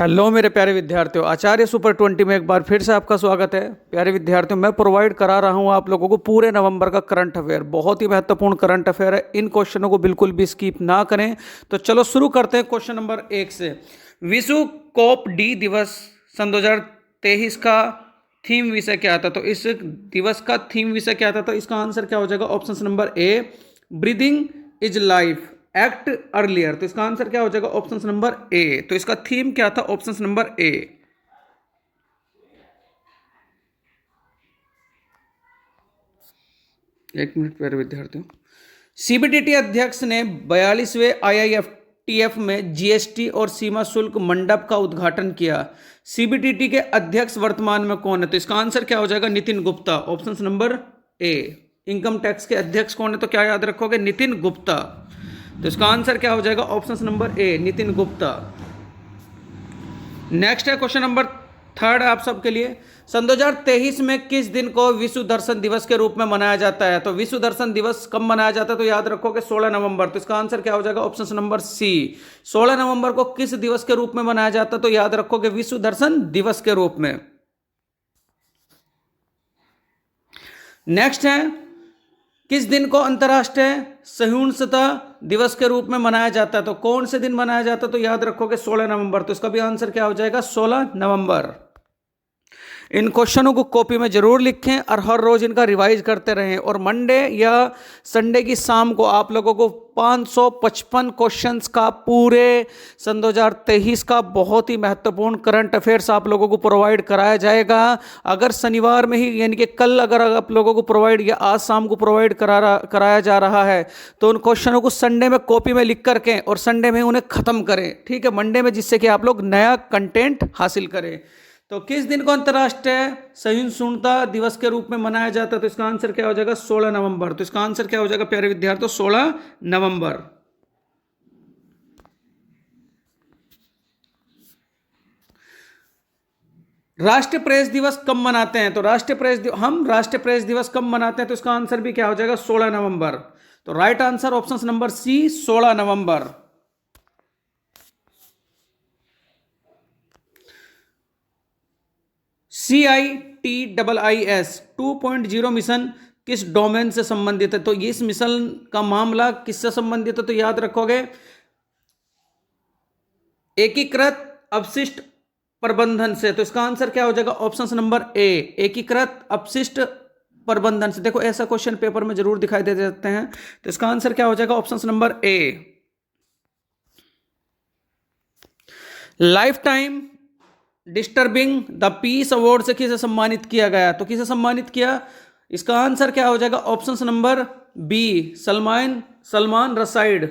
Hello मेरे प्यारे विद्यार्थियों, आचार्य सुपर 20 में एक बार फिर से आपका स्वागत है। प्यारे विद्यार्थियों, मैं प्रोवाइड करा रहा हूं आप लोगों को पूरे नवंबर का करंट अफेयर। बहुत ही महत्वपूर्ण करंट अफेयर है, इन क्वेश्चनों को बिल्कुल भी स्किप ना करें। तो चलो शुरू करते हैं क्वेश्चन नंबर 1 से। विश्व कॉप डी दिवस सन 2023 का थीम विषय क्या था? तो इस दिवस का थीम विषय क्या था? तो इसका आंसर क्या हो जाएगा? Option number A, breathing is life, act earlier. तो इसका आंसर क्या हो जाएगा? ऑप्शन नंबर ए। तो इसका थीम क्या था? ऑप्शन नंबर ए। एक मिनट प्यारे विद्यार्थियों। सीबीडीटी अध्यक्ष ने 42वें आईआईएफटीएफ में जीएसटी और सीमा शुल्क मंडप का उद्घाटन किया। सीबीडीटी के अध्यक्ष वर्तमान में कौन है? तो इसका आंसर क्या हो जाएगा? नितिन गुप्ता। ऑप्शन नंबर ए। इनकम टैक्स के अध्यक्ष कौन है? तो क्या याद रखोगे? नितिन गुप्ता। तो इसका आंसर क्या हो जाएगा? ऑप्शन नंबर ए, नितिन गुप्ता। नेक्स्ट है क्वेश्चन नंबर 3 आप सबके लिए। सन 2023 में किस दिन को विश्व दर्शन दिवस के रूप में मनाया जाता है? तो विश्व दर्शन दिवस कब मनाया जाता है? तो याद रखोगे 16 नवंबर। तो इसका आंसर क्या हो जाएगा? Option number C. 16 नवंबर को किस दिवस के रूप में मनाया जाता है? तो याद रखोगे विश्व दर्शन दिवस के रूप में। नेक्स्ट है, किस दिन को अंतर्राष्ट्रीय सहिष्णुता दिवस के रूप में मनाया जाता है? तो कौन से दिन मनाया जाता है? तो याद रखोगे 16 नवंबर। तो इसका भी आंसर क्या हो जाएगा? 16 नवंबर। इन क्वेश्चनों को कॉपी में जरूर लिखें और हर रोज इनका रिवाइज करते रहें। और मंडे या संडे की शाम को आप लोगों को 555 क्वेश्चंस का पूरे सन 2023 का बहुत ही महत्वपूर्ण करंट अफेयर्स आप लोगों को प्रोवाइड कराया जाएगा। अगर शनिवार में ही यानी कि कल अगर आप लोगों को प्रोवाइड या आज शाम को प्रोवाइड कराया जा रहा है तो उन क्वेश्चनों को संडे में कॉपी में लिख करके और संडे में उन्हें खत्म करें, ठीक है, मंडे में, जिससे कि आप लोग नया कंटेंट हासिल करें। तो किस दिन को अंतर्राष्ट्रीय सहिष्णुता दिवस के रूप में मनाया जाता है? तो इसका आंसर क्या हो जाएगा? 16 नवंबर। तो इसका आंसर क्या हो जाएगा प्यारे विद्यार्थियों? 16 नवंबर। राष्ट्रीय प्रेस दिवस कब मनाते हैं? तो हम राष्ट्रीय प्रेस दिवस कब मनाते हैं? तो इसका आंसर भी क्या हो जाएगा? 16 नवंबर। तो right answer option number C, 16 नवंबर। CITIIS 2.0 मिशन किस डोमेन से संबंधित है? तो इस मिशन का मामला किससे संबंधित है? तो याद रखोगे एकीकृत अपशिष्ट प्रबंधन से। तो इसका आंसर क्या हो जाएगा? ऑप्शन नंबर ए, एकीकृत अपशिष्ट प्रबंधन से। देखो ऐसा क्वेश्चन पेपर में जरूर दिखाई दे जाते हैं। तो इसका आंसर क्या हो जाएगा? Option number A. Life time disturbing the peace award से किसे सम्मानित किया गया? तो किसे सम्मानित किया? इसका आंसर क्या हो जाएगा? Option number B, Salman Rushdie.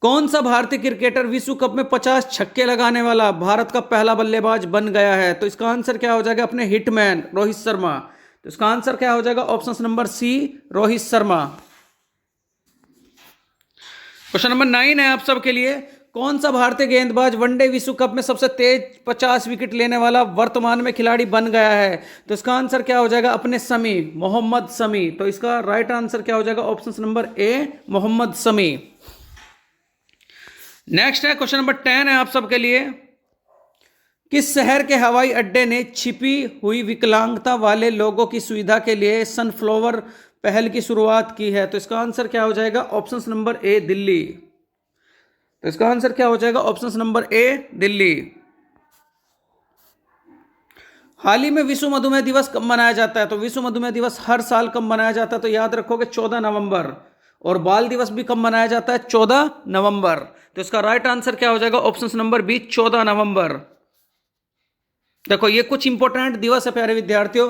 कौन सा भारतीय क्रिकेटर विश्व कप में 50 छक्के लगाने वाला भारत का पहला बल्लेबाज बन गया है? तो इसका आंसर क्या हो जाएगा? अपने हिटमैन रोहित शर्मा। तो इसका आंसर क्या हो जाएगा? Option number C, Rohit Sharma. Question number 9 है आप सबके लिए। कौन सा भारतीय गेंदबाज वनडे विश्व कप में सबसे तेज 50 विकेट लेने वाला वर्तमान में खिलाड़ी बन गया है? तो इसका आंसर क्या हो जाएगा? अपने शमी, मोहम्मद शमी। तो इसका राइट आंसर क्या हो जाएगा? Option number A, Mohammed Shami. Next है क्वेश्चन नंबर 10 है आप सबके लिए। किस शहर के हवाई अड्डे ने छिपी हुई विकलांगता वाले लोगों की सुविधा के लिए सनफ्लावर पहल की शुरुआत की है? तो इसका आंसर क्या हो जाएगा? Option number A, Delhi. तो इसका आंसर क्या हो जाएगा? Option number A, Delhi. हाल ही में विश्व मधुमेह दिवस कब मनाया जाता है? तो विश्व मधुमेह दिवस हर साल कब मनाया जाता है? तो याद रखोगे 14 नवंबर। और बाल दिवस भी कब मनाया जाता है? 14 नवंबर। तो इसका राइट आंसर क्या हो जाएगा? ऑप्शन नंबर बी, 14 नवंबर। देखो ये कुछ इंपॉर्टेंट दिवस है प्यारे विद्यार्थियों।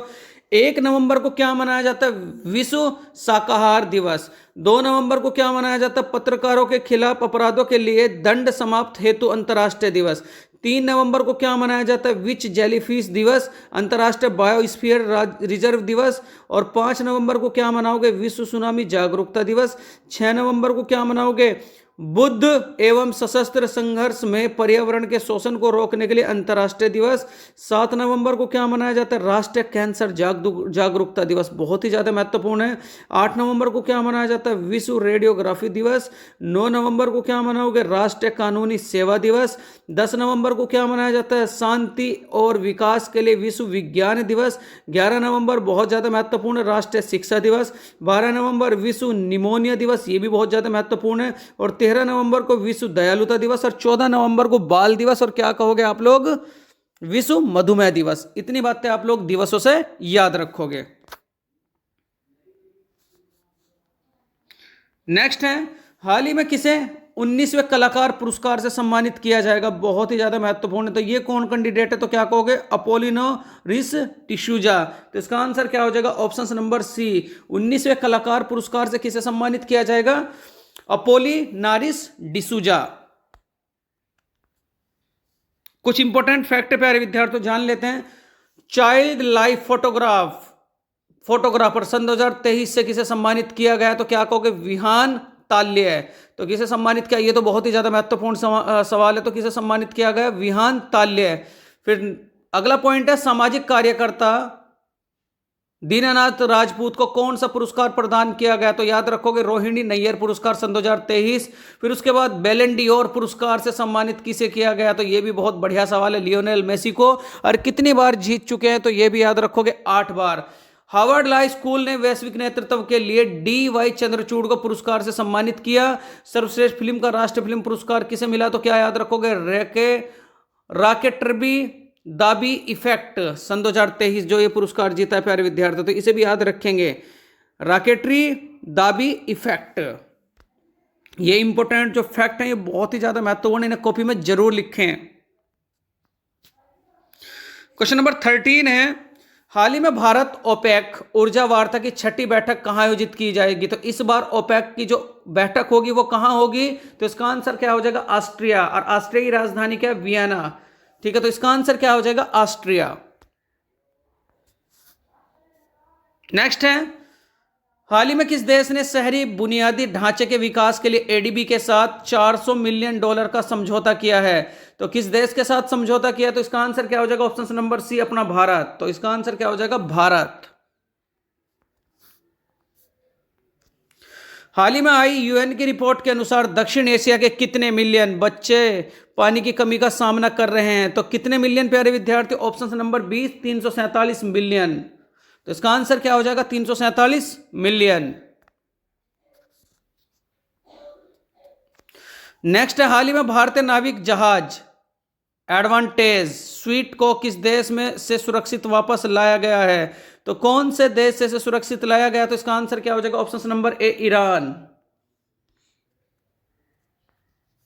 1 नवंबर को क्या मनाया जाता है? विश्व शाकाहार दिवस। 2 नवंबर को क्या मनाया जाता है? पत्रकारों के खिलाफ अपराधों के लिए दंड समाप्त हेतु अंतर्राष्ट्रीय दिवस। 3 नवंबर को क्या मनाया जाता है? विच जेलीफिश दिवस, अंतर्राष्ट्रीय बायोस्फीयर रिजर्व दिवस। और 5 नवंबर को क्या मनाओगे? विश्व सुनामी जागरूकता दिवस। 6 नवंबर को क्या मनाओगे? बुद्ध एवं सशस्त्र संघर्ष में पर्यावरण के शोषण को रोकने के लिए अंतर्राष्ट्रीय दिवस। 7 नवंबर को क्या मनाया जाता है? राष्ट्रीय कैंसर जागरूकता दिवस, बहुत ही ज़्यादा महत्वपूर्ण है। 8 नवंबर को क्या मनाया जाता है? विश्व रेडियोग्राफी दिवस। 9 नवंबर को क्या मनाओगे? राष्ट्रीय कानूनी सेवा दिवस। 10 नवंबर को क्या मनाया जाता है? शांति और विकास के लिए विश्व विज्ञान दिवस। 11 नवंबर बहुत ज़्यादा महत्वपूर्ण है, राष्ट्रीय शिक्षा दिवस। 12 नवंबर विश्व निमोनिया दिवस, ये भी बहुत ज़्यादा महत्वपूर्ण है। और 13 नवंबर को विश्व दयालुता दिवस। और 14 नवंबर को बाल दिवस। और क्या कहोगे आप लोग? विश्व मधुमेह दिवस। इतनी बातें आप लोग दिवसों से याद रखोगे। नेक्स्ट है, हाल ही में किसे 19वें कलाकार पुरस्कार से सम्मानित किया जाएगा? बहुत ही ज्यादा महत्वपूर्ण है। तो ये कौन कैंडिडेट है? तो क्या कहोगे? अपोलिनोरिस डिसूजा। तो इसका आंसर क्या हो जाएगा? ऑप्शन नंबर सी। 19वें कलाकार पुरस्कार से किसे सम्मानित किया जाएगा? अपोलिनारिस डिसूजा। कुछ इंपॉर्टेंट फैक्ट प्यारे विद्यार्थियों जान लेते हैं। चाइल्ड लाइफ फोटोग्राफर सन 2023 से किसे सम्मानित किया गया? तो क्या कहोगे? विहान ताल्य। तो किसे सम्मानित किया? ये तो बहुत ही ज्यादा महत्वपूर्ण सवाल है। तो किसे सम्मानित किया गया? विहान ताल्य। फिर अगला पॉइंट है, सामाजिक कार्यकर्ता दीनानाथ राजपूत को कौन सा पुरस्कार प्रदान किया गया? तो याद रखोगे, रोहिणी नैयर पुरस्कार सन 2023। फिर उसके बाद बैलन डी'ओर पुरस्कार से सम्मानित किसे किया गया? तो ये भी बहुत बढ़िया सवाल है, लियोनेल मेसी को। और कितनी बार जीत चुके हैं? तो ये भी याद रखोगे, 8 बार। हार्वर्ड लॉ स्कूल ने वैश्विक नेतृत्व के लिए डी.वाई. चंद्रचूड़ को पुरस्कार से सम्मानित किया। सर्वश्रेष्ठ फिल्म का राष्ट्रीय फिल्म पुरस्कार किसे मिला? तो क्या याद रखोगे? रॉकेटरी दाबी इफेक्ट सन 2023 जो ये पुरस्कार जीता है प्यारे विद्यार्थी, तो इसे भी याद रखेंगे, रॉकेटरी दाबी इफेक्ट। ये इंपॉर्टेंट जो फैक्ट है ये बहुत ही ज्यादा महत्वपूर्ण, इन्हें कॉपी में जरूर लिखें। क्वेश्चन नंबर 13 है, हाल ही में भारत ओपेक ऊर्जा वार्ता की 6ठी बैठक कहां आयोजित की जाएगी? तो इस बार ओपेक की जो बैठक होगी वो कहां होगी? तो इसका आंसर क्या हो जाएगा? ऑस्ट्रिया। और ऑस्ट्रिया की राजधानी क्या है? वियना। ठीक है, तो इसका आंसर क्या हो जाएगा? ऑस्ट्रिया। नेक्स्ट है, हाल ही में किस देश ने शहरी बुनियादी ढांचे के विकास के लिए एडीबी के साथ $400 मिलियन का समझौता किया है? तो किस देश के साथ समझौता किया? तो इसका आंसर क्या हो जाएगा? ऑप्शन नंबर सी, अपना भारत। तो इसका आंसर क्या हो जाएगा? भारत। हाल ही में आई यूएन की रिपोर्ट के अनुसार दक्षिण एशिया के कितने मिलियन बच्चे पानी की कमी का सामना कर रहे हैं? तो कितने मिलियन प्यारे विद्यार्थी? Option number 20, 347 million. तो इसका आंसर क्या हो जाएगा? 347 मिलियन। नेक्स्ट है, हाल ही में भारतीय नाविक जहाज एडवांटेज स्वीट को किस देश में से सुरक्षित वापस लाया गया है? तो कौन से देश से सुरक्षित लाया गया? तो इसका आंसर क्या हो जाएगा? ऑप्शन नंबर ए, ईरान।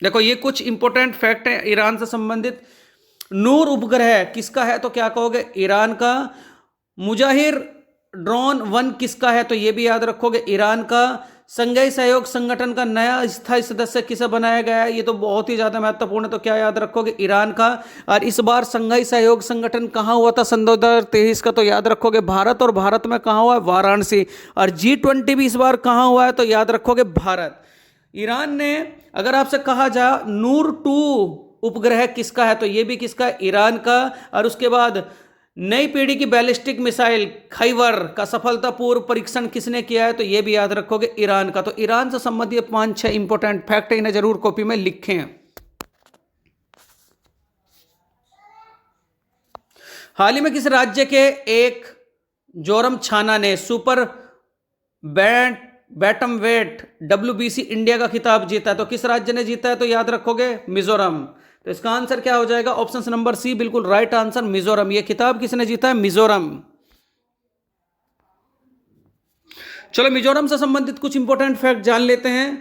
देखो ये कुछ इंपॉर्टेंट फैक्ट है ईरान से संबंधित। नूर उपग्रह किसका है? तो क्या कहोगे? ईरान का। मुजाहिर ड्रोन 1 किसका है? तो ये भी याद रखोगे, ईरान का। संघाई सहयोग संगठन का नया स्थायी सदस्य किसे बनाया गया है? ये तो बहुत ही ज्यादा महत्वपूर्ण है, तो क्या याद रखोगे? ईरान का। और इस बार संघाई सहयोग संगठन कहां हुआ था सन 2023 का? तो याद रखोगे भारत। और भारत में कहां हुआ है? वाराणसी। और G20 भी इस बार कहां हुआ है? तो याद रखोगे भारत। ईरान ने, अगर आपसे कहा जा नूर 2 उपग्रह किसका है? तो ये भी किसका है? ईरान का। और उसके बाद नई पीढ़ी की बैलिस्टिक मिसाइल खैबर का सफलतापूर्व परीक्षण किसने किया है? तो यह भी याद रखोगे, ईरान का। तो ईरान से संबंधित 5-6 इंपॉर्टेंट फैक्ट है, इन्हें जरूर कॉपी में लिखें। हाल ही में किस राज्य के एक जोरम छाना ने सुपर बैटम वेट WBC इंडिया का खिताब जीता? तो किस राज्य ने जीता है? तो याद रखोगे, मिजोरम। तो इसका आंसर क्या हो जाएगा? ऑप्शन नंबर सी, बिल्कुल राइट आंसर, मिजोरम। यह खिताब किसने जीता है? मिजोरम। चलो मिजोरम से संबंधित कुछ इंपॉर्टेंट फैक्ट जान लेते हैं।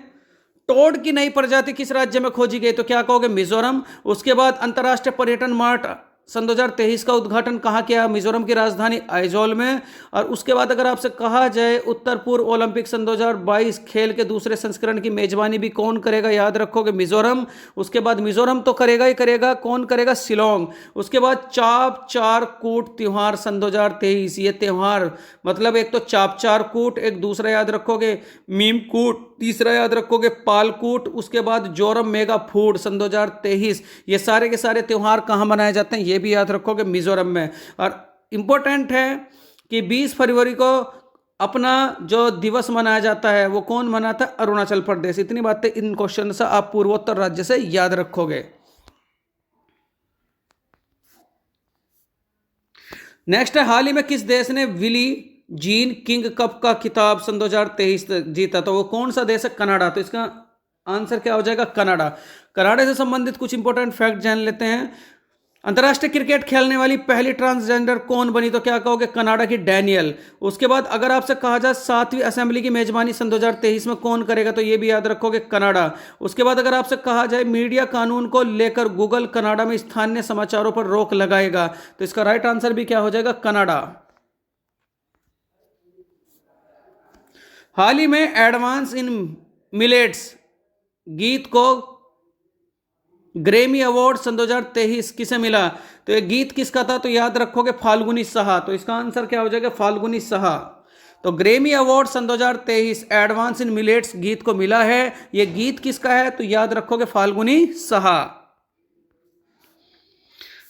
टोड की नई प्रजाति किस राज्य में खोजी गई? तो क्या कहोगे? मिजोरम। उसके बाद अंतर्राष्ट्रीय पर्यटन मार्ट सन 2023 का उद्घाटन कहाँ किया? मिजोरम की राजधानी आइजोल में। और उसके बाद अगर आपसे कहा जाए उत्तर पूर्व ओलंपिक सन 2022 खेल के दूसरे संस्करण की मेजबानी भी कौन करेगा? याद रखोगे मिजोरम। उसके बाद मिजोरम तो करेगा ही करेगा, कौन करेगा? शिलोंग। उसके बाद चाप चार कूट त्योहार सन 2023, ये त्योहार मतलब एक तो चाप चार कूट, एक दूसरा याद रखोगे मीम कूट, तीसरा याद रखोगे पालकूट, उसके बाद जोरम मेगा फूड सन 2023। ये सारे के सारे त्योहार कहाँ मनाए जाते हैं? ये भी याद रखोगे मिजोरम में। और इंपॉर्टेंट है कि 20 फरवरी को अपना जो दिवस मनाया जाता है वो कौन मनाता है? अरुणाचल प्रदेश। इतनी बातें इन क्वेश्चन से आप पूर्वोत्तर राज्य से याद रखोगे। नेक्स्ट है, हाल ही में किस देश ने विली जीन किंग कप का खिताब सन 2023 जीता? तो वो कौन सा देश है? कनाडा। तो इसका आंसर क्या हो जाएगा? कनाडा। कनाडा से संबंधित कुछ इंपॉर्टेंट फैक्ट जान लेते हैं। अंतर्राष्ट्रीय क्रिकेट खेलने वाली पहली ट्रांसजेंडर कौन बनी? तो क्या कहोगे? कनाडा की डैनियल। उसके बाद अगर आपसे कहा जाए 7वीं असेंबली की मेजबानी सन 2023 में कौन करेगा? तो ये भी याद रखोगे कनाडा। उसके बाद अगर आपसे कहा जाए मीडिया कानून को लेकर गूगल कनाडा में स्थानीय समाचारों पर रोक लगाएगा, तो इसका राइट आंसर भी क्या हो जाएगा? कनाडा। हाल ही में एडवांस इन मिलेट्स गीत को ग्रैमी अवार्ड सन 2023 किसे मिला? तो ये गीत किसका था? तो याद रखोगे फाल्गुनी साहा। तो इसका आंसर क्या हो जाएगा? फाल्गुनी साहा। तो ग्रैमी अवार्ड सन 2023 एडवांस इन मिलेट्स गीत को मिला है। ये गीत किसका है? तो याद रखोगे फाल्गुनी साहा।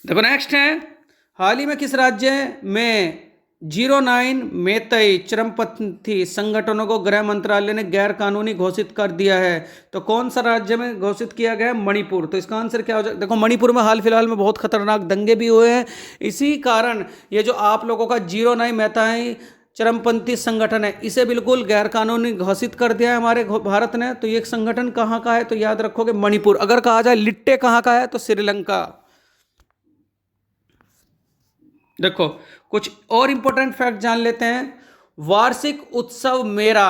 देखो नेक्स्ट है, हाल ही में किस राज्य में 09 मेतई चरमपंथी संगठनों को गृह मंत्रालय ने गैर कानूनी घोषित कर दिया है? तो कौन सा राज्य में घोषित किया गया है? मणिपुर। तो इसका आंसर क्या हो जाएगा? देखो मणिपुर में हाल फिलहाल में बहुत खतरनाक दंगे भी हुए हैं। इसी कारण ये जो आप लोगों का 09 मेतई चरमपंथी संगठन है, इसे बिल्कुल गैर कानूनी घोषित कर दिया है हमारे भारत ने। तो ये एक संगठन कहाँ का है? तो याद रखोगे मणिपुर। अगर कहा जाए लिट्टे कहाँ का है? तो श्रीलंका। देखो कुछ और इंपॉर्टेंट फैक्ट जान लेते हैं। वार्षिक उत्सव मेरा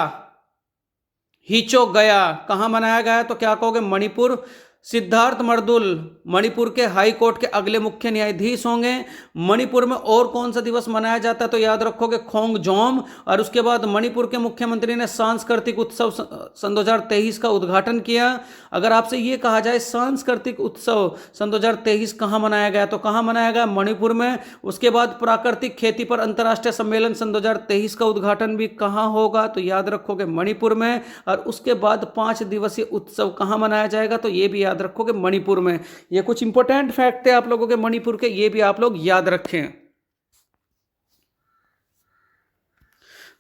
हिचो गया कहां मनाया गया? तो क्या कहोगे? मणिपुर। सिद्धार्थ मर्दुल मणिपुर के हाई कोर्ट के अगले मुख्य न्यायाधीश होंगे। मणिपुर में और कौन सा दिवस मनाया जाता है? तो याद रखोगे खोंगजोम। और उसके बाद मणिपुर के मुख्यमंत्री ने सांस्कृतिक उत्सव सन 2023 का उद्घाटन किया। अगर आपसे ये कहा जाए सांस्कृतिक उत्सव सन 2023 कहाँ मनाया गया? तो कहाँ मनाया गया? मणिपुर में। उसके बाद प्राकृतिक खेती पर अंतर्राष्ट्रीय सम्मेलन सन 2023 का उद्घाटन भी कहाँ होगा? तो याद रखोगे मणिपुर में। और उसके बाद 5 दिवसीय उत्सव कहाँ मनाया जाएगा? तो ये भी याद रखोगे मणिपुर में। ये कुछ इंपॉर्टेंट फैक्ट है आप लोगों के मणिपुर के, ये भी आप लोग याद रखें।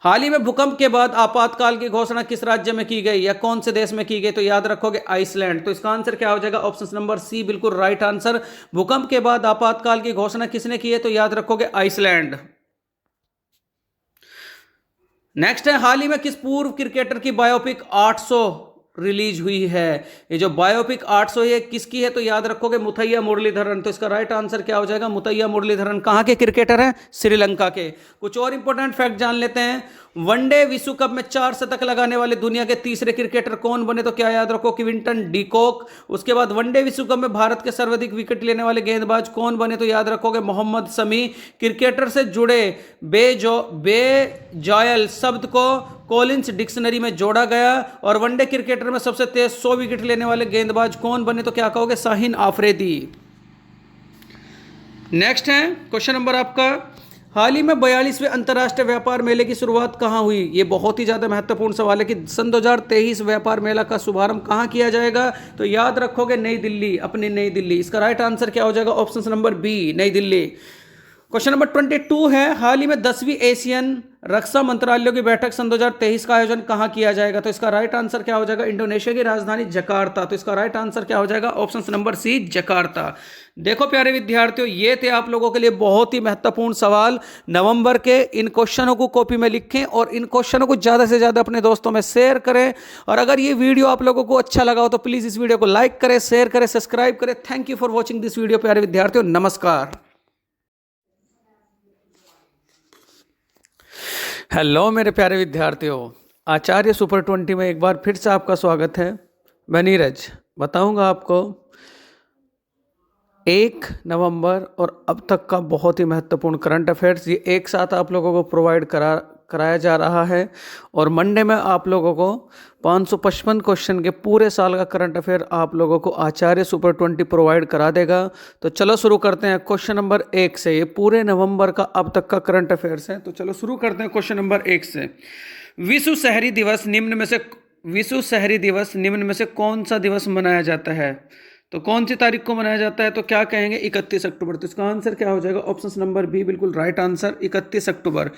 हाल ही में भूकंप के बाद आपातकाल की घोषणा किस राज्य में की गई या कौन से देश में की गई? तो याद रखोगे आइसलैंड। तो इसका आंसर क्या हो जाएगा? ऑप्शन नंबर सी बिल्कुल राइट आंसर। भूकंप के बाद आपातकाल की घोषणा किसने की है? तो याद रखोगे आइसलैंड। नेक्स्ट है, हाल ही में किस पूर्व क्रिकेटर की बायोपिक 800 रिलीज हुई है? ये जो बायोपिक 800 है किसकी है? तो याद रखोगे मुथैया मुरलीधरन। तो इसका राइट आंसर क्या हो जाएगा? मुथैया मुरलीधरन। कहां के क्रिकेटर हैं? श्रीलंका के। कुछ और इंपॉर्टेंट फैक्ट जान लेते हैं। वनडे विश्व कप में 4 शतक लगाने वाले दुनिया के तीसरे क्रिकेटर कौन बने? तो क्या याद रखो? Quinton de Kock. उसके बाद वनडे विश्व कप में भारत के सर्वाधिक विकेट लेने वाले गेंदबाज कौन बने? तो याद रखोगे मोहम्मद शमी। क्रिकेटर से जुड़े बेजॉयल शब्द को कॉलिंस डिक्शनरी में जोड़ा गया। और वनडे क्रिकेटर में सबसे तेज 100 विकेट लेने वाले गेंदबाज कौन बने? तो क्या कहोगे? शाहीन आफरीदी। नेक्स्ट है क्वेश्चन नंबर आपका, हाल ही में 42वें अंतर्राष्ट्रीय व्यापार मेले की शुरुआत कहां हुई? ये बहुत ही ज्यादा महत्वपूर्ण सवाल है कि सन 2023 व्यापार मेला का शुभारंभ कहां किया जाएगा? तो याद रखोगे नई दिल्ली, अपनी नई दिल्ली। इसका राइट आंसर क्या हो जाएगा? ऑप्शन नंबर बी नई दिल्ली। क्वेश्चन नंबर 22 है, हाल ही में 10वीं एशियन रक्षा मंत्रालयों की बैठक सन 2023 का आयोजन कहां किया जाएगा? तो इसका राइट आंसर क्या हो जाएगा? इंडोनेशिया की राजधानी जकार्ता। तो इसका राइट आंसर क्या हो जाएगा? Option number C Jakarta. देखो प्यारे विद्यार्थियों, ये थे आप लोगों के लिए बहुत ही महत्वपूर्ण सवाल नवंबर के। इन क्वेश्चनों को कॉपी में लिखें और इन क्वेश्चनों को ज़्यादा से ज़्यादा अपने दोस्तों में शेयर करें। और अगर ये वीडियो आप लोगों को अच्छा लगा हो तो प्लीज़ इस वीडियो को लाइक करें, शेयर करें, सब्सक्राइब करें। Thank you for watching this video प्यारे विद्यार्थियों। नमस्कार। हेलो मेरे प्यारे विद्यार्थियों, आचार्य सुपर 20 में एक बार फिर से आपका स्वागत है। मैं नीरज बताऊंगा आपको 10वीं एशियन रक्षा मंत्रालयों की बैठक सन 2023 का आयोजन कहां किया जाएगा। तो इसका राइट आंसर क्या हो जाएगा? Option number C Jakarta. देखो प्यारे विद्यार्थियों, ये थे आप लोगों के लिए बहुत ही महत्वपूर्ण सवाल नवंबर के। इन क्वेश्चनों को कॉपी में लिखें और इन क्वेश्चनों को ज़्यादा से ज़्यादा अपने दोस्तों में शेयर करें। और अगर ये वीडियो आप लोगों को अच्छा लगा हो तो प्लीज़ इस वीडियो को लाइक करें, शेयर करें, सब्सक्राइब करें। Thank you for watching this video प्यारे विद्यार्थियों। नमस्कार। 1 नवंबर और अब तक का बहुत ही महत्वपूर्ण करंट अफेयर्स ये एक साथ आप लोगों को प्रोवाइड कराया जा रहा है। और मंडे में आप लोगों को 555 क्वेश्चन के पूरे साल का करंट अफेयर आप लोगों को आचार्य सुपर 20 प्रोवाइड करा देगा। तो चलो शुरू करते हैं क्वेश्चन नंबर 1 से। ये पूरे नवंबर का अब तक का करंट अफेयर्स है। तो चलो शुरू करते हैं क्वेश्चन नंबर 1 से। विश्व शहरी दिवस निम्न में से कौन सा दिवस मनाया जाता है? तो कौन सी तारीख को मनाया जाता है? तो क्या कहेंगे? 31 अक्टूबर। तो इसका आंसर क्या हो जाएगा? ऑप्शन नंबर बी बिल्कुल राइट आंसर, 31 अक्टूबर।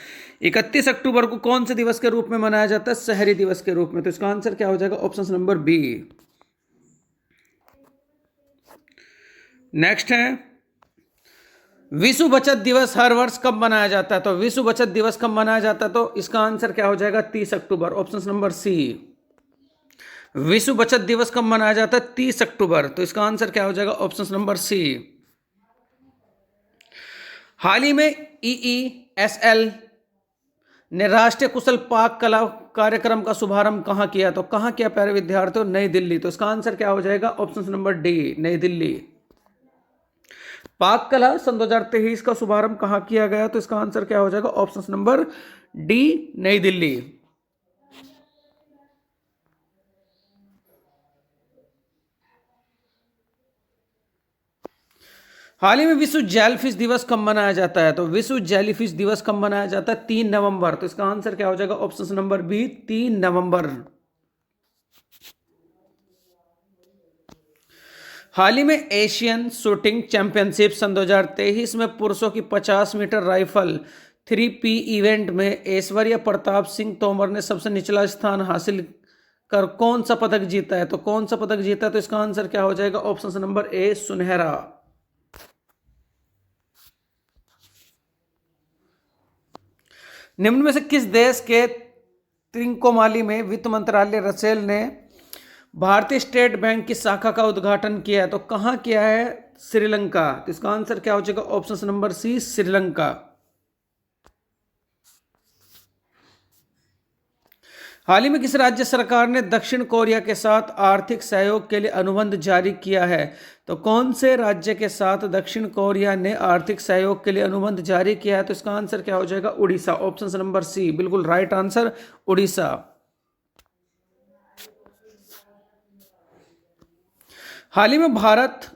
31 अक्टूबर को कौन से दिवस के रूप में मनाया जाता है? शहरी दिवस के रूप में। तो इसका आंसर क्या हो जाएगा? Option number B. नेक्स्ट है विश्व बचत दिवस हर वर्ष कब मनाया जाता है? तो विश्व बचत दिवस कब मनाया जाता है? तो इसका आंसर क्या हो जाएगा? 30 अक्टूबर, ऑप्शन नंबर सी। विश्व बचत दिवस कब मनाया जाता है? 30 अक्टूबर। तो इसका आंसर क्या हो जाएगा? ऑप्शन नंबर सी। हाल ही में EESL ने राष्ट्रीय कुशल पाक कला कार्यक्रम का शुभारंभ कहां किया? तो कहां किया प्यारे विद्यार्थियों? नई दिल्ली। तो इसका आंसर क्या हो जाएगा? ऑप्शन नंबर डी, नई दिल्ली। पाक कला सन 2023 का शुभारंभ कहां किया गया? तो इसका आंसर क्या हो जाएगा? ऑप्शन नंबर डी, नई दिल्ली। हाल ही में विश्व जेलीफिश दिवस कब मनाया जाता है? तो विश्व जेलीफिश दिवस कब मनाया जाता है? 3 नवंबर। तो इसका आंसर क्या हो जाएगा? ऑप्शन नंबर बी, 3 नवंबर। हाल ही में एशियन शूटिंग चैंपियनशिप सन 2023 में पुरुषों की 50 मीटर राइफल 3P इवेंट में ऐश्वर्या प्रताप सिंह तोमर ने सबसे निचला स्थान हासिल कर कौन सा पदक जीता है? तो कौन सा पदक जीता है? तो इसका आंसर क्या हो जाएगा? ऑप्शन नंबर ए, सुनहरा। निम्न में से किस देश के त्रिंकोमाली में वित्त मंत्रालय रसेल ने भारतीय स्टेट बैंक की शाखा का उद्घाटन किया है? तो कहां किया है? श्रीलंका। तो इसका आंसर क्या हो जाएगा? Option number C, Sri Lanka. हाल ही में किस राज्य सरकार ने दक्षिण कोरिया के साथ आर्थिक सहयोग के लिए अनुबंध जारी किया है? तो कौन से राज्य के साथ दक्षिण कोरिया ने आर्थिक सहयोग के लिए अनुबंध जारी किया है? तो इसका आंसर क्या हो जाएगा? उड़ीसा, ऑप्शन नंबर सी बिल्कुल राइट आंसर, उड़ीसा। हाल ही में भारत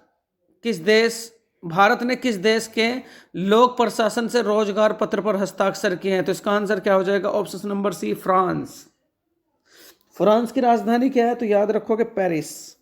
ने किस देश के लोक प्रशासन से रोजगार पत्र पर हस्ताक्षर किए हैं? तो इसका आंसर क्या हो जाएगा? Option number C, France. France की राजधानी क्या है? तो याद रखोगे पेरिस।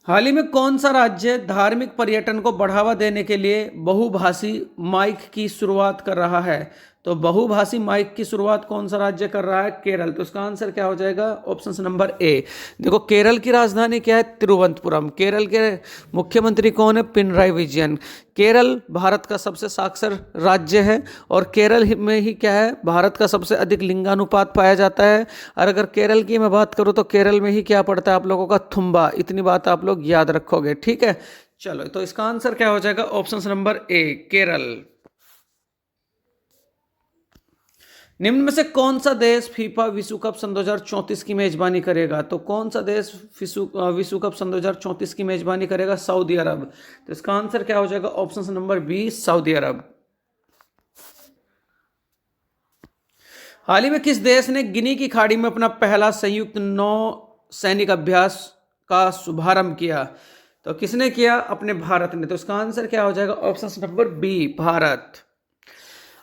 हाल ही में कौन सा राज्य धार्मिक पर्यटन को बढ़ावा देने के लिए बहुभाषी माइक की शुरुआत कर रहा है? तो बहुभाषी माइक की शुरुआत कौन सा राज्य कर रहा है? केरल। तो इसका आंसर क्या हो जाएगा? ऑप्शन नंबर ए। देखो केरल की राजधानी क्या है? तिरुवनंतपुरम। केरल के मुख्यमंत्री कौन है? पिनराई विजयन। केरल भारत का सबसे साक्षर राज्य है और केरल में ही क्या है? भारत का सबसे अधिक लिंगानुपात पाया जाता है। और अगर केरल की मैं बात करूँ तो केरल में ही क्या पड़ता है आप लोगों का? थुम्बा। इतनी बात आप लोग याद रखोगे, ठीक है। चलो तो इसका आंसर क्या हो जाएगा? ऑप्शन नंबर ए, केरल। निम्न में से कौन सा देश फीफा विश्व कप सन 2034 की मेजबानी करेगा? तो कौन सा देश विश्व कप सन 2034 की मेजबानी करेगा? सऊदी अरब। तो इसका आंसर क्या हो जाएगा? ऑप्शन नंबर बी, सऊदी अरब। हाल ही में किस देश ने गिनी की खाड़ी में अपना पहला संयुक्त नौ सैनिक अभ्यास का शुभारंभ किया? तो किसने किया? अपने भारत ने। तो इसका आंसर क्या हो जाएगा? Option number B, Bharat.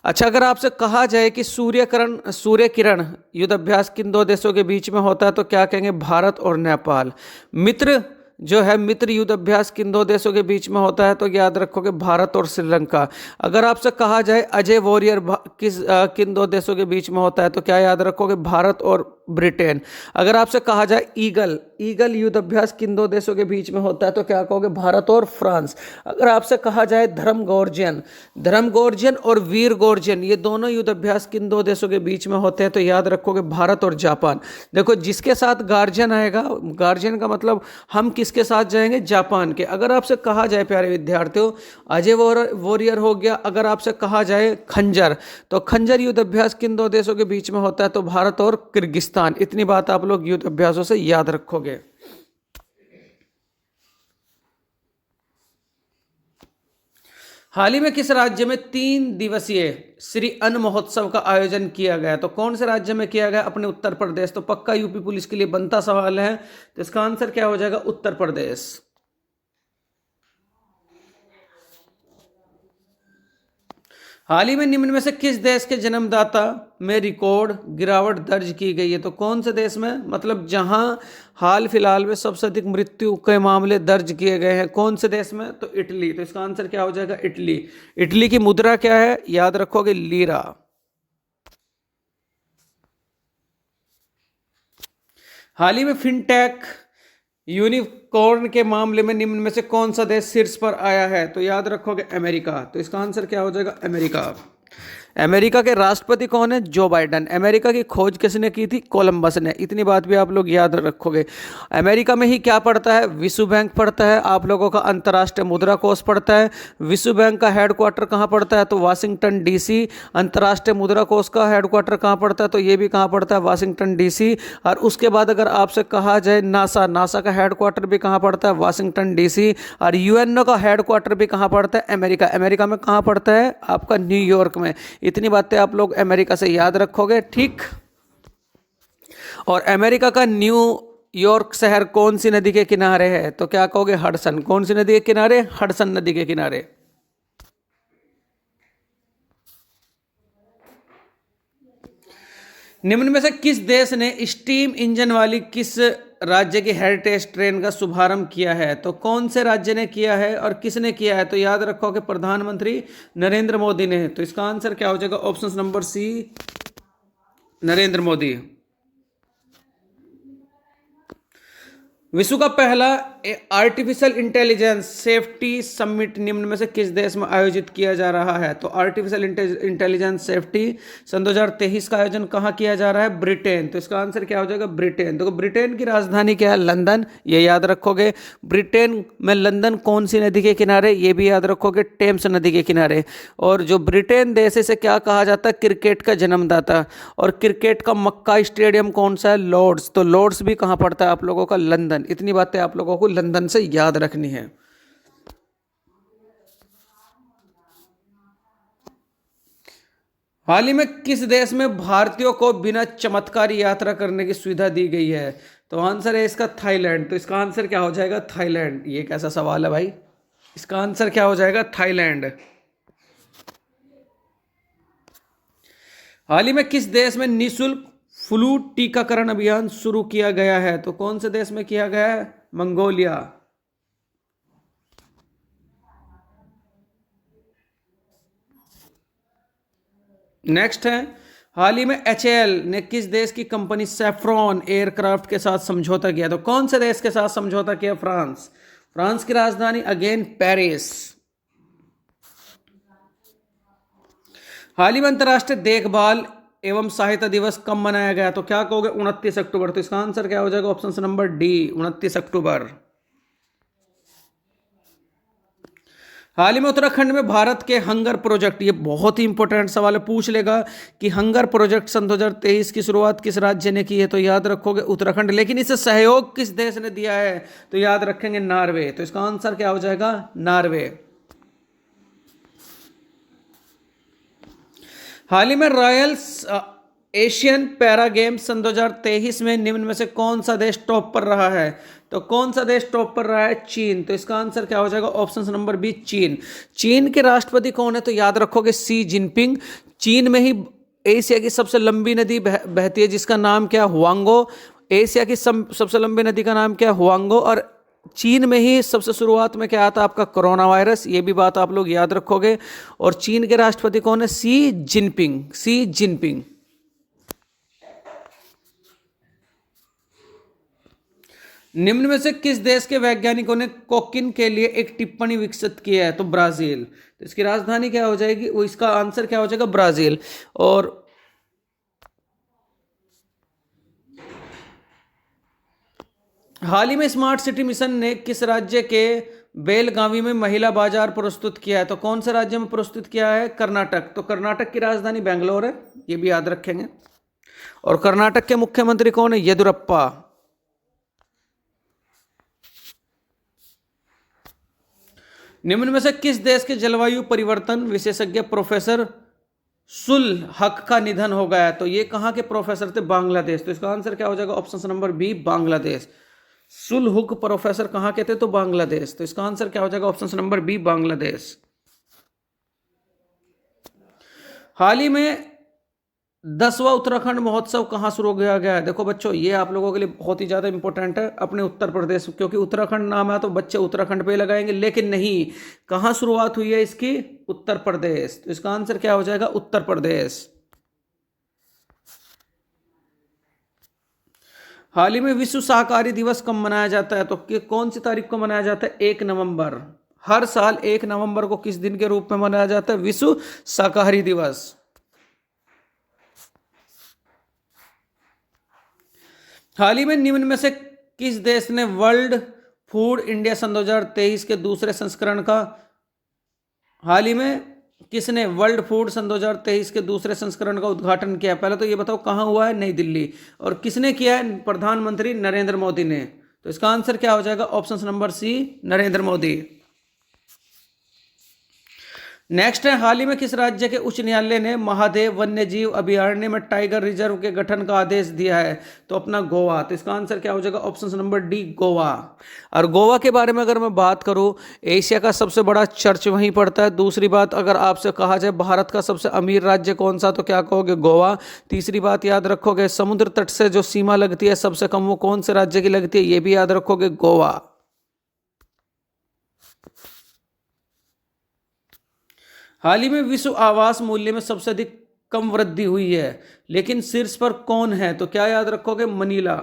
अच्छा, अगर आपसे कहा जाए कि सूर्य किरण युद्ध अभ्यास किन दो देशों के बीच में होता है? तो क्या कहेंगे? भारत और नेपाल। मित्र युद्ध अभ्यास किन दो देशों के बीच में होता है? तो याद रखोगे भारत और श्रीलंका। अगर आपसे कहा जाए अजय वॉरियर किन दो देशों के बीच में होता है? तो क्या याद रखोगे? भारत और ब्रिटेन। अगर आपसे कहा जाए ईगल युद्ध अभ्यास किन दो देशों के बीच में होता है? तो क्या कहोगे? भारत और फ्रांस। अगर आपसे कहा जाए धर्मगोर्जियन और वीरगोर्जियन ये दोनों युद्ध अभ्यास किन दो देशों के बीच में होते हैं? तो याद रखोगे भारत और जापान। देखो जिसके साथ गार्जियन आएगा, गार्जियन का मतलब हम किसके साथ जाएंगे? जापान के। अगर आपसे कहा जाए प्यारे विद्यार्थियों अजय वॉरियर हो गया। अगर आपसे कहा जाए खंजर, तो खंजर युद्ध अभ्यास किन दो देशों के बीच में होता है? तो भारत और किर्गिस्तान पाकिस्तान। इतनी बात आप लोग युद्ध अभ्यासों से याद रखोगे। हाल ही में किस राज्य में 3 दिवसीय श्री अन्न महोत्सव का आयोजन किया गया? तो कौन से राज्य में किया गया? अपने उत्तर प्रदेश। तो पक्का यूपी पुलिस के लिए बनता सवाल है, तो इसका आंसर क्या हो जाएगा? उत्तर प्रदेश। हाल ही में निम्न में से किस देश के जन्मदाता में रिकॉर्ड गिरावट दर्ज की गई है? तो कौन से देश में, मतलब जहां हाल फिलहाल में सबसे अधिक मृत्यु के मामले दर्ज किए गए हैं, कौन से देश में? तो इटली। तो इसका आंसर क्या हो जाएगा? इटली। इटली की मुद्रा क्या है? याद रखोगे, लीरा। हाल ही में फिनटेक यूनिकॉर्न के मामले में निम्न में से कौन सा देश शीर्ष पर आया है? तो याद रखोगे, अमेरिका। तो इसका आंसर क्या हो जाएगा? अमेरिका। अमेरिका के राष्ट्रपति कौन है? जो बाइडन। अमेरिका की खोज किसने की थी? कोलंबस ने। इतनी बात भी आप लोग याद रखोगे। अमेरिका में ही क्या पड़ता है? विश्व बैंक पड़ता है। आप लोगों का अंतर्राष्ट्रीय मुद्रा कोष पड़ता है। विश्व बैंक का हेडक्वार्टर कहाँ पड़ता है? तो वाशिंगटन डीसी। अंतर्राष्ट्रीय मुद्रा कोष का हेडक्वार्टर कहाँ पड़ता है? तो ये भी कहाँ पड़ता है? Washington DC. और उसके बाद अगर आपसे कहा जाए नासा, नासा का हेडक्वार्टर भी कहाँ पड़ता है? Washington DC. और यूएनओ का हेडक्वार्टर भी कहाँ पड़ता है? अमेरिका। अमेरिका में कहाँ पड़ता है? आपका न्यूयॉर्क में। इतनी बातें आप लोग अमेरिका से याद रखोगे, ठीक। और अमेरिका का न्यूयॉर्क शहर कौन सी नदी के किनारे है? तो क्या कहोगे? हडसन। कौन सी नदी के किनारे? हडसन नदी के किनारे। निम्न में से किस देश ने स्टीम इंजन वाली किस राज्य की हेरिटेज ट्रेन का शुभारंभ किया है? तो कौन से राज्य ने किया है और किसने किया है? तो याद रखो कि प्रधानमंत्री नरेंद्र मोदी ने। तो इसका आंसर क्या हो जाएगा? Option number C, Narendra Modi. विश्व का पहला आर्टिफिशियल इंटेलिजेंस सेफ्टी समिट निम्न में से किस देश में आयोजित किया जा रहा है? तो आर्टिफिशियल इंटेलिजेंस सेफ्टी सन 2023 का आयोजन कहाँ किया जा रहा है? ब्रिटेन। तो इसका आंसर क्या हो जाएगा? ब्रिटेन। देखो, ब्रिटेन की राजधानी क्या है? लंदन। ये याद रखोगे। ब्रिटेन में लंदन कौन सी नदी के किनारे? ये भी याद रखोगे, टेम्स नदी के किनारे। और जो ब्रिटेन देश है, इसे क्या कहा जाता है? क्रिकेट का जन्मदाता। और क्रिकेट का मक्का स्टेडियम कौन सा है? लॉर्ड्स। तो लॉर्ड्स भी कहाँ पड़ता है आप लोगों का? लंदन। इतनी बातें आप लोगों को लंदन से याद रखनी है। हाल ही में किस देश में भारतीयों को बिना चमत्कारी यात्रा करने की सुविधा दी गई है? तो आंसर है इसका थाईलैंड। तो इसका आंसर क्या हो जाएगा? थाईलैंड। ये कैसा सवाल है भाई? इसका आंसर क्या हो जाएगा? थाईलैंड। हाल ही में किस देश में निःशुल्क फ्लू टीकाकरण अभियान शुरू किया गया है? तो कौन से देश में किया गया है? मंगोलिया। नेक्स्ट है, हाल ही में एचएएल ने किस देश की कंपनी सेफ्रॉन एयरक्राफ्ट के साथ समझौता किया? तो कौन से देश के साथ समझौता किया? फ्रांस। फ्रांस की राजधानी अगेन पेरिस। हाल ही में अंतर्राष्ट्रीय देखभाल एवं सहायता दिवस कब मनाया गया? तो क्या कहोगे? 29 अक्टूबर। तो इसका आंसर क्या हो जाएगा? ऑप्शन नंबर डी, 29 अक्टूबर। हाल ही में उत्तराखंड में भारत के हंगर प्रोजेक्ट, ये बहुत ही इंपॉर्टेंट सवाल है, पूछ लेगा कि हंगर प्रोजेक्ट सन 2023 की शुरुआत किस राज्य ने की है? तो याद रखोगे उत्तराखंड। लेकिन इसे सहयोग किस देश ने दिया है? तो याद रखेंगे नॉर्वे। तो इसका आंसर क्या हो जाएगा? नॉर्वे। हाल ही में रॉयल्स एशियन पैरा गेम्स सन 2023 में निम्न में से कौन सा देश टॉप पर रहा है? तो कौन सा देश टॉप पर रहा है? चीन। तो इसका आंसर क्या हो जाएगा? ऑप्शन नंबर बी, चीन। चीन के राष्ट्रपति कौन है? तो याद रखोगे शी जिनपिंग। चीन में ही एशिया की सबसे लंबी नदी बहती है, जिसका नाम क्या? हुआंगो। एशिया की सबसे लंबी नदी का नाम क्या? हुआंगो। और चीन में ही सबसे शुरुआत में क्या आता? आपका कोरोना वायरस। ये भी बात आप लोग याद रखोगे। और चीन के राष्ट्रपति कौन है? Xi Jinping. Xi Jinping. निम्न में से किस देश के वैज्ञानिकों ने कोकीन के लिए एक टिप्पणी विकसित की है? तो ब्राजील। तो इसकी राजधानी क्या हो जाएगी? वो इसका आंसर क्या हो जाएगा? ब्राजील। और हाल ही में स्मार्ट सिटी मिशन ने किस राज्य के बेलगावी में महिला बाजार प्रस्तुत किया है? तो कौन से राज्य में प्रस्तुत किया है? कर्नाटक। तो कर्नाटक की राजधानी बेंगलोर है, ये भी याद रखेंगे। और कर्नाटक के मुख्यमंत्री कौन है? येदियुरप्पा। निम्न में से किस देश के जलवायु परिवर्तन विशेषज्ञ प्रोफेसर सुल हक का निधन हो गया है? तो ये कहाँ के प्रोफेसर थे? बांग्लादेश। तो इसका आंसर क्या हो जाएगा? Option number B, Bangladesh. सुल हुक प्रोफेसर कहाँ के थे? तो बांग्लादेश। तो इसका आंसर क्या हो जाएगा? Option number B, Bangladesh. हाल ही में 10वां उत्तराखंड महोत्सव कहाँ शुरू किया गया है? देखो बच्चों, ये आप लोगों के लिए बहुत ही ज़्यादा इंपॉर्टेंट है, अपने उत्तर प्रदेश, क्योंकि उत्तराखंड नाम है तो बच्चे उत्तराखंड पे लगाएंगे, लेकिन नहीं, कहाँ शुरुआत हुई है इसकी? उत्तर प्रदेश। तो इसका आंसर क्या हो जाएगा? उत्तर प्रदेश। हाल ही में विश्व शाकाहारी दिवस कब मनाया जाता है? तो कौन सी तारीख को मनाया जाता है? 1 नवंबर। हर साल 1 नवंबर को किस दिन के रूप में मनाया जाता है? विश्व शाकाहारी दिवस। हाल ही में निम्न में से किस देश ने वर्ल्ड फूड इंडिया सन 2023 के दूसरे संस्करण का, हाल ही में किसने वर्ल्ड फूड सन 2023 के दूसरे संस्करण का उद्घाटन किया? पहले तो ये बताओ कहाँ हुआ है? नई दिल्ली। और किसने किया है? प्रधानमंत्री नरेंद्र मोदी ने। तो इसका आंसर क्या हो जाएगा? Option number C, Narendra Modi. Next है, हाल ही में किस राज्य के उच्च न्यायालय ने महादेव वन्य जीव अभयारण्य में टाइगर रिजर्व के गठन का आदेश दिया है? तो अपना गोवा। तो इसका आंसर क्या हो जाएगा? Option number D, Goa. और गोवा के बारे में अगर मैं बात करूं, एशिया का सबसे बड़ा चर्च वहीं पड़ता है। दूसरी बात, अगर आपसे कहा जाए भारत का सबसे अमीर राज्य कौन सा, तो क्या कहोगे? गोवा। तीसरी बात याद रखोगे, समुद्र तट से जो सीमा लगती है सबसे कम, वो कौन से राज्य की लगती है? ये भी याद रखोगे, गोवा। हाल ही में विश्व आवास मूल्य में सबसे अधिक कम वृद्धि हुई है, लेकिन शीर्ष पर कौन है? तो क्या याद रखोगे? मनीला।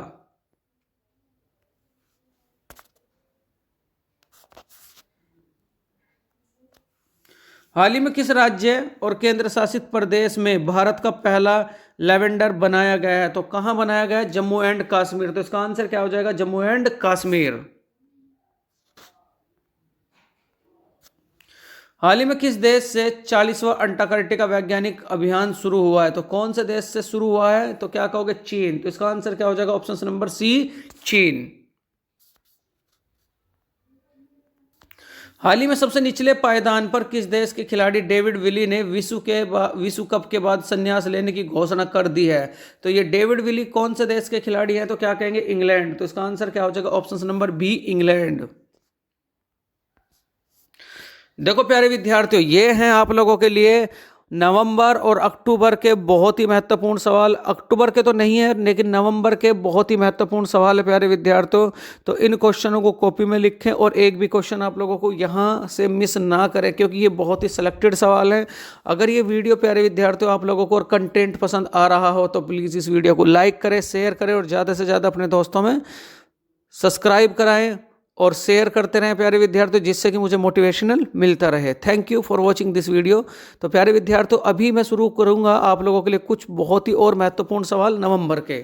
हाल ही में किस राज्य और केंद्र शासित प्रदेश में भारत का पहला लेवेंडर बनाया गया है? तो कहां बनाया गया है? जम्मू एंड कश्मीर। तो इसका आंसर क्या हो जाएगा? जम्मू एंड कश्मीर। हाल ही में किस देश से 40वां अंटार्कटिका वैज्ञानिक अभियान शुरू हुआ है? तो कौन से देश से शुरू हुआ है? तो क्या कहोगे? चीन। तो इसका आंसर क्या हो जाएगा? ऑप्शन नंबर सी, चीन। हाल ही में सबसे निचले पायदान पर किस देश के खिलाड़ी डेविड विली ने विश्व कप के बाद संन्यास लेने की घोषणा कर दी है? तो ये डेविड विली कौन से देश के खिलाड़ी हैं? तो क्या कहेंगे? इंग्लैंड। तो इसका आंसर क्या हो जाएगा? Option number B, England. देखो प्यारे विद्यार्थियों, ये हैं आप लोगों के लिए नवंबर और अक्टूबर के बहुत ही महत्वपूर्ण सवाल। अक्टूबर के तो नहीं है, लेकिन नवंबर के बहुत ही महत्वपूर्ण सवाल है प्यारे विद्यार्थियों। तो इन क्वेश्चनों को कॉपी में लिखें और एक भी क्वेश्चन आप लोगों को यहाँ से मिस ना करें, क्योंकि ये बहुत ही सिलेक्टेड सवाल हैं। अगर ये वीडियो प्यारे विद्यार्थियों आप लोगों को और कंटेंट पसंद आ रहा हो तो प्लीज़ इस वीडियो को लाइक करें, शेयर करें और ज़्यादा से ज़्यादा अपने दोस्तों में सब्सक्राइब कराएं और शेयर करते रहें प्यारे विद्यार्थियों, जिससे कि मुझे मोटिवेशनल मिलता रहे। Thank you for watching this video. तो प्यारे विद्यार्थियों, अभी मैं शुरू करूंगा आप लोगों के लिए कुछ बहुत ही और महत्वपूर्ण सवाल नवंबर के।